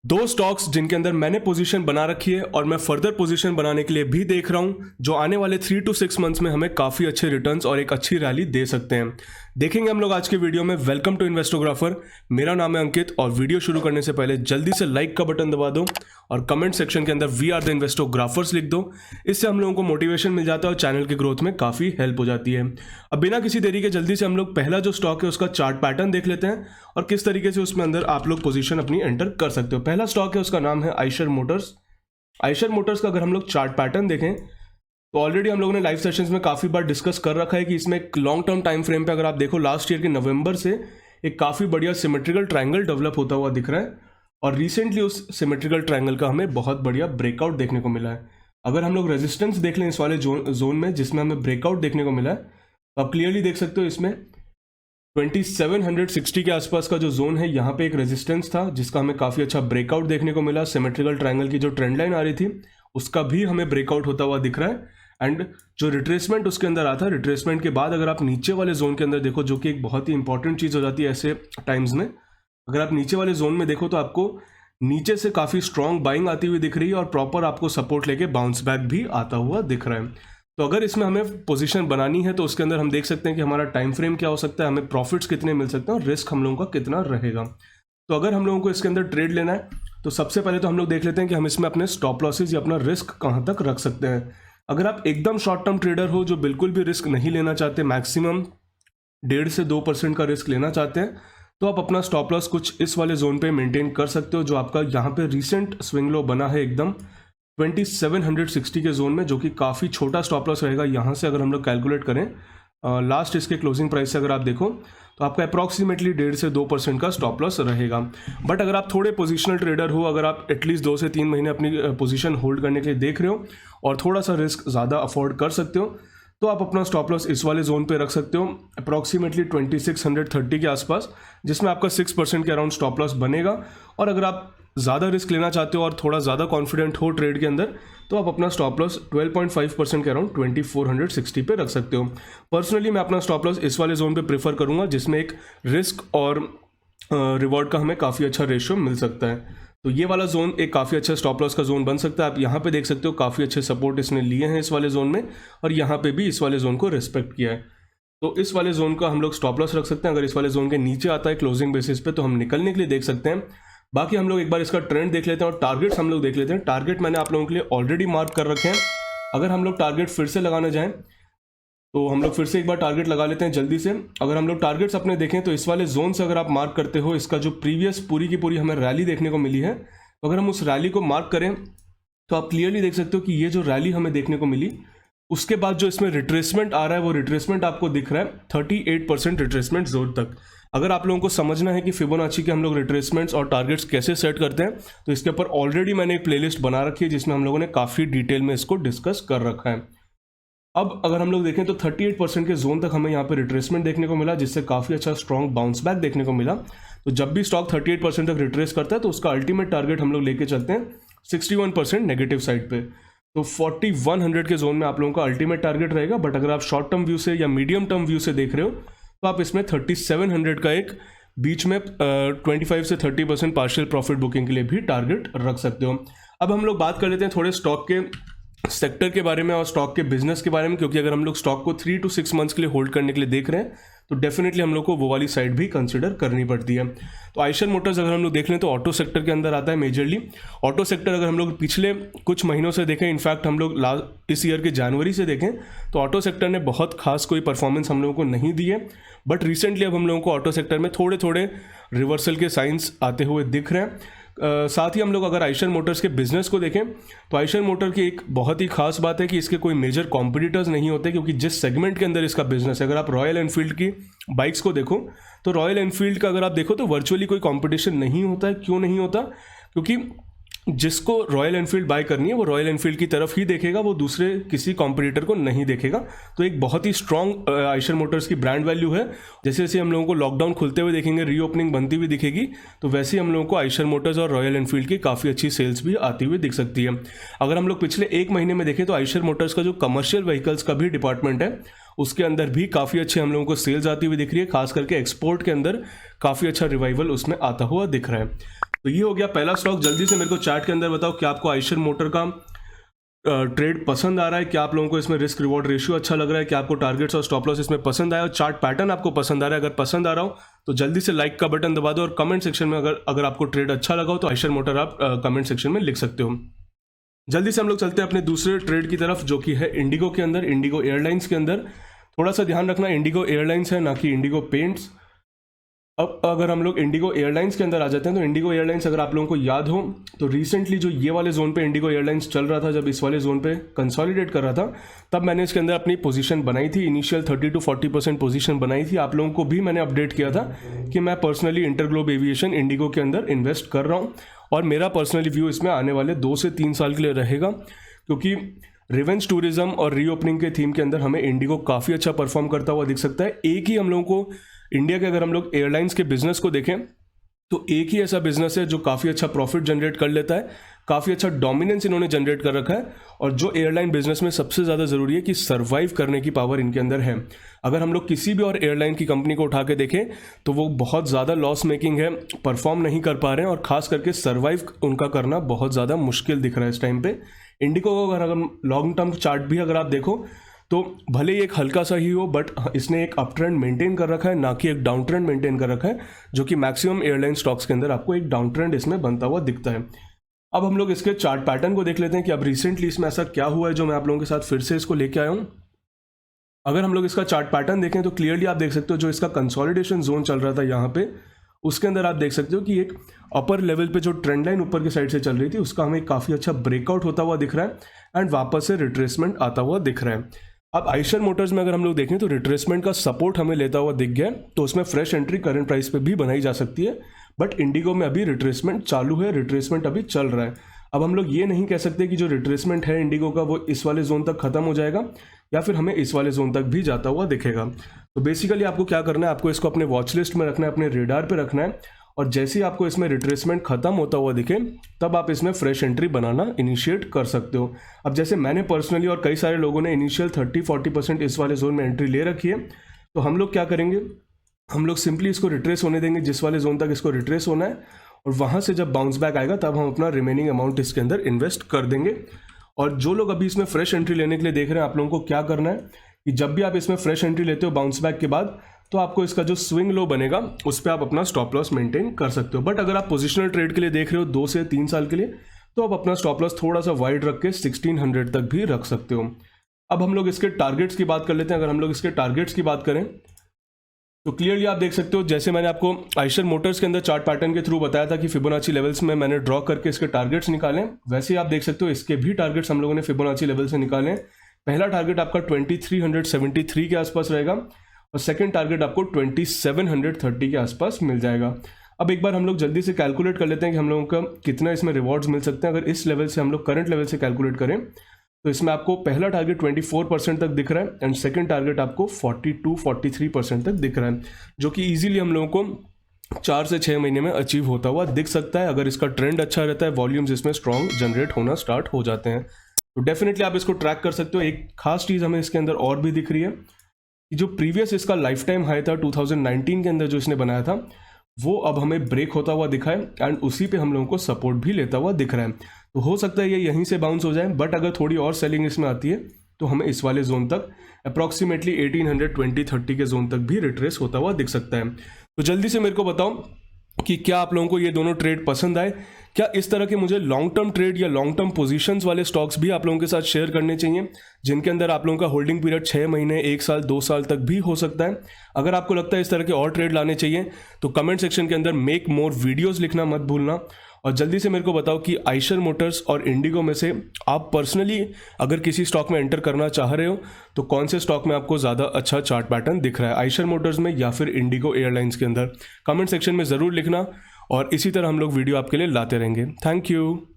दो स्टॉक्स जिनके अंदर मैंने पोजीशन बना रखी है और मैं फर्दर पोजीशन बनाने के लिए भी देख रहा हूं, जो आने वाले 3 to 6 मंथ्स में हमें काफ़ी अच्छे रिटर्न्स और एक अच्छी रैली दे सकते हैं। देखेंगे हम लोग आज के वीडियो में। Welcome to Investographer. मेरा नाम है अंकित और वीडियो शुरू करने से पहले जल्दी से लाइक का बटन दबा दो और कमेंट सेक्शन के अंदर वी आर द इन्वेस्टोग्राफर्स लिख दो। इससे हम लोगों को मोटिवेशन मिल जाता है और चैनल की ग्रोथ में काफ़ी हेल्प हो जाती है। अब बिना किसी देरी के जल्दी से हम लोग पहला जो स्टॉक है उसका चार्ट पैटर्न देख लेते हैं और किस तरीके से उसमें अंदर आप लोग पोजीशन अपनी एंटर कर सकते हो। पहला स्टॉक है उसका नाम है आइशर मोटर्स। आइशर मोटर्स का अगर हम लोग चार्ट पैटर्न देखें तो ऑलरेडी हम लोगों ने लाइव सेशंस में काफ़ी बार डिस्कस कर रखा है कि इसमें एक लॉन्ग टर्म टाइम फ्रेम पे अगर आप देखो लास्ट ईयर के नवंबर से एक काफ़ी बढ़िया सिमेट्रिकल ट्रायंगल डेवलप होता हुआ दिख रहा है और रिसेंटली उस सिमेट्रिकल ट्रायंगल का हमें बहुत बढ़िया ब्रेकआउट देखने को मिला है। अगर हम लोग रेजिस्टेंस देख लें इस वाले जोन में जिसमें हमें ब्रेकआउट देखने को मिला है तो आप क्लियरली देख सकते हो इसमें 2760 के आसपास का जो जोन है यहाँ पे एक रेजिस्टेंस था जिसका हमें काफ़ी अच्छा ब्रेकआउट देखने को मिला। सिमेट्रिकल ट्रायंगल की जो ट्रेंड लाइन आ रही थी उसका भी हमें ब्रेकआउट होता हुआ दिख रहा है एंड जो रिट्रेसमेंट उसके अंदर आता है, रिट्रेसमेंट के बाद अगर आप नीचे वाले जोन के अंदर देखो जो कि एक बहुत ही इंपॉर्टेंट चीज़ हो जाती है ऐसे टाइम्स में, अगर आप नीचे वाले जोन में देखो तो आपको नीचे से काफ़ी स्ट्रॉन्ग बाइंग आती हुई दिख रही है और प्रॉपर आपको सपोर्ट लेके बाउंस बैक भी आता हुआ दिख रहा है। तो अगर इसमें हमें पोजीशन बनानी है तो उसके अंदर हम देख सकते हैं कि हमारा टाइम फ्रेम क्या हो सकता है, हमें प्रॉफिट्स कितने मिल सकते हैं और रिस्क हम लोगों का कितना रहेगा। तो अगर हम लोगों को इसके अंदर ट्रेड लेना है तो सबसे पहले तो हम लोग देख लेते हैं कि हम इसमें अपने स्टॉप लॉसेज या अपना रिस्क कहाँ तक रख सकते हैं। अगर आप एकदम शॉर्ट टर्म ट्रेडर हो जो बिल्कुल भी रिस्क नहीं लेना चाहते, मैक्सिमम 1.5 से 2% का रिस्क लेना चाहते हैं, तो आप अपना स्टॉप लॉस कुछ इस वाले जोन पे मेंटेन कर सकते हो जो आपका यहाँ पे रिसेंट स्विंग लो बना है एकदम 2760 के जोन में, जो कि काफ़ी छोटा स्टॉप लॉस रहेगा। यहाँ से अगर हम लोग कैलकुलेट करें लास्ट इसके क्लोजिंग प्राइस से अगर आप देखो तो आपका अप्रॉक्सीमेटली 1.5 से 2% का स्टॉप लॉस रहेगा। बट अगर आप थोड़े पोजिशनल ट्रेडर हो, अगर आप एटलीस्ट 2 से 3 महीने अपनी पोजीशन होल्ड करने के लिए देख रहे हो और थोड़ा सा रिस्क ज़्यादा अफोर्ड कर सकते हो तो आप अपना स्टॉप लॉस इस वाले जोन पे रख सकते हो अप्रॉक्सीमेटली 2630 के आसपास, जिसमें आपका 6% के अराउंड स्टॉप लॉस बनेगा। और अगर आप ज़्यादा रिस्क लेना चाहते हो और थोड़ा ज़्यादा कॉन्फिडेंट हो ट्रेड के अंदर तो आप अपना स्टॉप लॉस 12.5% के अराउंड 2460 पे रख सकते हो। पर्सनली मैं अपना स्टॉप लॉस इस वाले जोन पे प्रेफर करूँगा जिसमें एक रिस्क और रिवॉर्ड का हमें काफ़ी अच्छा रेशियो मिल सकता है। तो ये वाला जोन एक काफ़ी अच्छा स्टॉप लॉस का जोन बन सकता है। आप यहाँ पे देख सकते हो काफ़ी अच्छे सपोर्ट इसने लिए हैं इस वाले जोन में और यहाँ पे भी इस वाले जोन को रिस्पेक्ट किया है। तो इस वाले जोन का हम लोग स्टॉप लॉस रख सकते हैं। अगर इस वाले जोन के नीचे आता है क्लोजिंग बेसिस पे तो हम निकलने के लिए देख सकते हैं। बाकी हम लोग एक बार इसका ट्रेंड देख लेते हैं और टारगेट्स हम लोग देख लेते हैं। टारगेट मैंने आप लोगों के लिए ऑलरेडी मार्क कर रखे हैं। अगर हम लोग टारगेट फिर से लगाने जाएँ तो हम लोग फिर से एक बार टारगेट लगा लेते हैं जल्दी से। अगर हम लोग टारगेट्स अपने देखें तो इस वाले जोन से अगर आप मार्क करते हो, इसका जो प्रीवियस पूरी की पूरी हमें रैली देखने को मिली है, तो अगर हम उस रैली को मार्क करें तो आप क्लियरली देख सकते हो कि ये जो रैली हमें देखने को मिली उसके बाद जो इसमें रिट्रेसमेंट आ रहा है वो रिट्रेसमेंट आपको दिख रहा है 38% रिट्रेसमेंट जोन तक। अगर आप लोगों को समझना है कि फिबोनाची के हम लोग रिट्रेसमेंट्स और टारगेट्स कैसे सेट करते हैं तो इसके ऊपर ऑलरेडी मैंने एक प्लेलिस्ट बना रखी है जिसमें हम लोगों ने काफ़ी डिटेल में इसको डिस्कस कर रखा है। अब अगर हम लोग देखें तो 38% के जोन तक हमें यहाँ पे रिट्रेसमेंट देखने को मिला जिससे काफ़ी अच्छा स्ट्रॉन्ग बाउंस बैक देखने को मिला। तो जब भी स्टॉक 38% तक रिट्रेस करता है तो उसका अल्टीमेट टारगेट हम लोग लेके चलते हैं 61% नेगेटिव साइड पे। तो 4100 के जोन में आप लोगों का अल्टीमेट टारगेट रहेगा। बट अगर आप शॉर्ट टर्म व्यू से या मीडियम टर्म व्यू से देख रहे हो तो आप इसमें 3700 का एक बीच में 25 से 30% पार्शियल प्रॉफिट बुकिंग के लिए भी टारगेट रख सकते हो। अब हम लोग बात कर लेते हैं थोड़े स्टॉक के सेक्टर के बारे में और स्टॉक के बिजनेस के बारे में, क्योंकि अगर हम लोग स्टॉक को 3 to 6 मंथ्स के लिए होल्ड करने के लिए देख रहे हैं तो डेफिनेटली हम लोग को वो वाली साइड भी कंसिडर करनी पड़ती है। तो आइशर मोटर्स अगर हम लोग देख लें तो ऑटो सेक्टर के अंदर आता है मेजरली। ऑटो सेक्टर अगर हम लोग पिछले कुछ महीनों से देखें, इनफैक्ट हम लोग इस ईयर के जनवरी से देखें तो ऑटो सेक्टर ने बहुत खास कोई परफॉर्मेंस हम लोगों को नहीं दी है। बट रिसेंटली अब हम लोगों को ऑटो सेक्टर में थोड़े थोड़े रिवर्सल के साइंस आते हुए दिख रहे हैं। साथ ही हम लोग अगर आइशर मोटर्स के बिजनेस को देखें तो आइशर मोटर की एक बहुत ही खास बात है कि इसके कोई मेजर कॉम्पिटिटर्स नहीं होते, क्योंकि जिस सेगमेंट के अंदर इसका बिजनेस है, अगर आप रॉयल एनफील्ड की बाइक्स को देखो तो रॉयल एनफील्ड का अगर आप देखो तो वर्चुअली कोई कंपटीशन नहीं होता है। क्यों नहीं होता? क्योंकि जिसको रॉयल एनफील्ड बाय करनी है वो रॉयल एनफील्ड की तरफ ही देखेगा, वो दूसरे किसी कॉम्पिटिटर को नहीं देखेगा। तो एक बहुत ही स्ट्रॉन्ग आइशर मोटर्स की ब्रांड वैल्यू है। जैसे जैसे हम लोगों को लॉकडाउन खुलते हुए देखेंगे, रीओपनिंग बनती हुई दिखेगी, तो वैसे ही हम लोगों को आइशर मोटर्स और रॉयल एनफील्ड की काफ़ी अच्छी सेल्स भी आती हुई दिख सकती है। अगर हम लोग पिछले 1 महीने में देखें तो आइशर मोटर्स का जो कमर्शियल व्हीकल्स का भी डिपार्टमेंट है उसके अंदर भी काफ़ी अच्छे हम लोगों को सेल्स आती हुई दिख रही है। खास करके एक्सपोर्ट के अंदर काफ़ी अच्छा रिवाइवल उसमें आता हुआ दिख रहा है। तो ये हो गया पहला स्टॉक। जल्दी से मेरे को चैट के अंदर बताओ क्या आपको आइशर मोटर का ट्रेड पसंद आ रहा है, क्या आप लोगों को इसमें रिस्क रिवॉर्ड रेशियो अच्छा लग रहा है, क्या आपको टारगेट्स और स्टॉप लॉस इसमें पसंद आया और चार्ट पैटर्न आपको पसंद आ रहा है। अगर पसंद आ रहा हो तो जल्दी से लाइक का बटन दबा दो और कमेंट सेक्शन में अगर आपको ट्रेड अच्छा लगा हो तो आइशर मोटर आप कमेंट सेक्शन में लिख सकते हो। जल्दी से हम लोग चलते हैं अपने दूसरे ट्रेड की तरफ, जो कि है इंडिगो के अंदर, इंडिगो एयरलाइंस के अंदर। थोड़ा सा ध्यान रखना, इंडिगो एयरलाइंस है ना कि इंडिगो पेंट्स। अब अगर हम लोग इंडिगो एयरलाइंस के अंदर आ जाते हैं तो इंडिगो एयरलाइंस अगर आप लोगों को याद हो तो रिसेंटली जो ये वाले जोन पे इंडिगो एयरलाइंस चल रहा था, जब इस वाले जोन पे कंसोलिडेट कर रहा था, तब मैंने इसके अंदर अपनी पोजीशन बनाई थी। इनिशियल 30 to 40% पोजीशन बनाई थी। आप लोगों को भी मैंने अपडेट किया था कि मैं पर्सनली इंटरग्लोब एविएशन इंडिगो के अंदर इन्वेस्ट कर रहा हूँ और मेरा पर्सनली व्यू इसमें आने वाले 2 से 3 साल के लिए रहेगा, क्योंकि रिवेंज टूरिज्म और रीओपनिंग के थीम के अंदर हमें इंडिगो काफ़ी अच्छा परफॉर्म करता हुआ दिख सकता है। एक ही हम लोगों को इंडिया के, अगर हम लोग एयरलाइंस के बिजनेस को देखें तो एक ही ऐसा बिजनेस है जो काफ़ी अच्छा प्रॉफिट जनरेट कर लेता है, काफ़ी अच्छा डोमिनेंस इन्होंने जनरेट कर रखा है। और जो एयरलाइन बिजनेस में सबसे ज़्यादा ज़रूरी है कि सर्वाइव करने की पावर इनके अंदर है। अगर हम लोग किसी भी और एयरलाइन की कंपनी को उठा के देखें तो वो बहुत ज़्यादा लॉस मेकिंग है, परफॉर्म नहीं कर पा रहे हैं और खास करके सर्वाइव उनका करना बहुत ज़्यादा मुश्किल दिख रहा है इस टाइम पे। इंडिगो को अगर लॉन्ग टर्म चार्ट भी अगर आप देखो तो भले ही एक हल्का सा ही हो, बट इसने एक अप ट्रेंड मेंटेन कर रखा है, ना कि एक डाउन ट्रेंड मेंटेन कर रखा है, जो कि मैक्सिमम एयरलाइन स्टॉक्स के अंदर आपको एक डाउन ट्रेंड इसमें बनता हुआ दिखता है। अब हम लोग इसके चार्ट पैटर्न को देख लेते हैं कि अब रिसेंटली इसमें ऐसा क्या हुआ है जो मैं आप लोगों के साथ फिर से इसको लेके आया हूँ। अगर हम लोग इसका चार्ट पैटर्न देखें तो क्लियरली आप देख सकते हो जो इसका कंसोलिडेशन जोन चल रहा था यहाँ पे, उसके अंदर आप देख सकते हो कि एक अपर लेवल पे जो ट्रेंड लाइन ऊपर की साइड से चल रही थी उसका हमें काफ़ी अच्छा ब्रेकआउट होता हुआ दिख रहा है एंड वापस से रिट्रेसमेंट आता हुआ दिख रहा है। अब आइशर मोटर्स में अगर हम लोग देखें तो रिट्रेसमेंट का सपोर्ट हमें लेता हुआ दिख गया, तो उसमें फ्रेश एंट्री करंट प्राइस पे भी बनाई जा सकती है। बट इंडिगो में अभी रिट्रेसमेंट चालू है, रिट्रेसमेंट अभी चल रहा है। अब हम लोग ये नहीं कह सकते कि जो रिट्रेसमेंट है इंडिगो का वो इस वाले जोन तक खत्म हो जाएगा या फिर हमें इस वाले जोन तक भी जाता हुआ दिखेगा। तो बेसिकली आपको क्या करना है, आपको इसको अपने वॉच लिस्ट में रखना है, अपने रेडार पे रखना है, और जैसे ही आपको इसमें रिट्रेसमेंट खत्म होता हुआ दिखे तब आप इसमें फ्रेश एंट्री बनाना इनिशिएट कर सकते हो। अब जैसे मैंने पर्सनली और कई सारे लोगों ने इनिशियल 30-40% इस वाले जोन में एंट्री ले रखी है, तो हम लोग क्या करेंगे, हम लोग सिंपली इसको रिट्रेस होने देंगे जिस वाले जोन तक इसको रिट्रेस होना है, और वहाँ से जब बाउंस बैक आएगा तब हम अपना रिमेनिंग अमाउंट इसके अंदर इन्वेस्ट कर देंगे। और जो लोग अभी इसमें फ्रेश एंट्री लेने के लिए देख रहे हैं, आप लोगों को क्या करना है कि जब भी आप इसमें फ्रेश एंट्री लेते हो बाउंस बैक के बाद, तो आपको इसका जो स्विंग लो बनेगा उस पर आप अपना स्टॉप लॉस मेंटेन कर सकते हो। बट अगर आप पोजिशनल ट्रेड के लिए देख रहे हो 2 से 3 साल के लिए, तो आप अपना स्टॉप लॉस थोड़ा सा वाइड रख के 1600 तक भी रख सकते हो। अब हम लोग इसके टारगेट्स की बात कर लेते हैं। अगर हम लोग इसके टारगेट्स की बात करें तो क्लियरली आप देख सकते हो, जैसे मैंने आपको आइशर मोटर्स के अंदर चार्ट पैटर्न के थ्रू बताया था कि फिबोनाची लेवल्स में मैंने ड्रॉ करके इसके टारगेट्स निकाले, वैसे ही आप देख सकते हो इसके भी टारगेट्स हम लोगों ने फिबोनाची लेवल से निकाले। पहला टारगेट आपका 2373 के आसपास रहेगा और सेकंड टारगेट आपको 2730 के आसपास मिल जाएगा। अब एक बार हम लोग जल्दी से कैलकुलेट कर लेते हैं कि हम लोगों का कितना इसमें रिवॉर्ड्स मिल सकते हैं। अगर इस लेवल से हम लोग करंट लेवल से कैलकुलेट करें तो इसमें आपको पहला टारगेट 24% तक दिख रहा है एंड सेकंड टारगेट आपको 42-43% तक दिख रहा है, जो कि इजीली हम लोगों को 4 से 6 महीने में अचीव होता हुआ दिख सकता है। अगर इसका ट्रेंड अच्छा रहता है, वॉल्यूम्स इसमें स्ट्रॉन्ग जनरेट होना स्टार्ट हो जाते हैं, तो डेफिनेटली आप इसको ट्रैक कर सकते हो। एक खास चीज़ हमें इसके अंदर और भी दिख रही है कि जो प्रीवियस इसका लाइफ टाइम हाई था 2019 के अंदर जो इसने बनाया था, वो अब हमें ब्रेक होता हुआ दिखा है एंड उसी पे हम लोगों को सपोर्ट भी लेता हुआ दिख रहा है। तो हो सकता है ये यहीं से बाउंस हो जाए, बट अगर थोड़ी और सेलिंग इसमें आती है तो हमें इस वाले जोन तक अप्रॉक्सीमेटली 1820-30 के जोन तक भी रिट्रेस होता हुआ दिख सकता है। तो जल्दी से मेरे को बताओ कि क्या आप लोगों को ये दोनों ट्रेड पसंद आए, क्या इस तरह के मुझे लॉन्ग टर्म ट्रेड या लॉन्ग टर्म पोजीशंस वाले स्टॉक्स भी आप लोगों के साथ शेयर करने चाहिए, जिनके अंदर आप लोगों का होल्डिंग पीरियड 6 महीने, 1 साल, 2 साल तक भी हो सकता है। अगर आपको लगता है इस तरह के और ट्रेड लाने चाहिए तो कमेंट सेक्शन के अंदर मेक मोर वीडियोज़ लिखना मत भूलना, और जल्दी से मेरे को बताओ कि आइशर मोटर्स और इंडिगो में से आप पर्सनली अगर किसी स्टॉक में एंटर करना चाह रहे हो तो कौन से स्टॉक में आपको ज़्यादा अच्छा चार्ट पैटर्न दिख रहा है, आइशर मोटर्स में या फिर इंडिगो एयरलाइंस के अंदर। कमेंट सेक्शन में ज़रूर लिखना और इसी तरह हम लोग वीडियो आपके लिए लाते रहेंगे। Thank you.